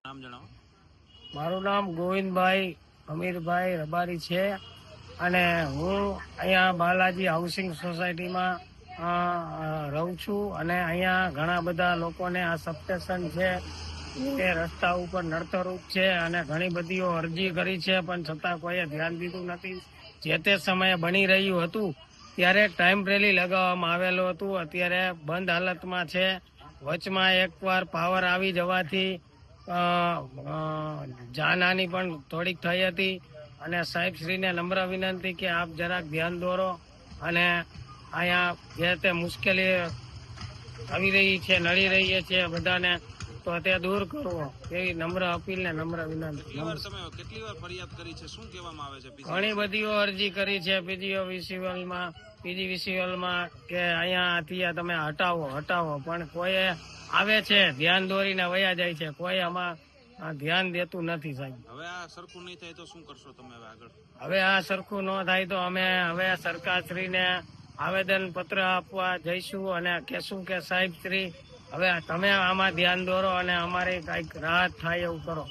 નામ જણાવો. મારું નામ ગોવિંદભાઈ અમીરભાઈ રબારી છે અને હું અહીંયા બાલાજી હાઉસિંગ સોસાયટીમાં રહું છું અને અહીંયા ઘણા બધા લોકોને આ સબસ્ટેશન છે તે રસ્તા ઉપર નડતરરૂપ છે અને ઘણી બધીઓ અરજી કરી છે, પણ છતાં કોઈએ ધ્યાન દીધું નથી. જે તે સમયે બની રહ્યું હતું ત્યારે ટેમ્પરરી લગાવવામાં આવેલું હતું, અત્યારે બંધ હાલતમાં છે. વચમાં એકવાર પાવર આવી જવાથી જાનહાની પણ થોડીક થઈ હતી અને સાહેબશ્રીને નમ્ર વિનંતી કે આપ જરાક ધ્યાન દોરો અને અહીંયા જે તે મુશ્કેલી આવી રહી છે, નડી રહી છે બધાને, તો તે દૂર કરવો એવી નમ્ર અપીલ ને નમ્ર વિનંતી. કેટલી વાર ફરિયાદ કરી છે? શું કહેવામાં આવે છે? ઘણી બધીઓ અરજી કરી છે પીજીવીસીએલમાં કે અહીંયાથી તમે હટાવો, પણ કોઈ આવે છે ધ્યાન દોરીને વયા જાય છે, કોઈ આમાં ધ્યાન દેતું નથી સાહેબ. હવે આ સરખું નહીં થાય તો શું કરશો તમે આગળ? હવે આ સરખું ન થાય તો અમે હવે સરકારશ્રીને આવેદન પત્ર આપવા જઈશું અને કહેશું કે સાહેબશ્રી હવે તમે આમાં ધ્યાન દોરો અને અમારે કઈક રાહત થાય એવું કરો.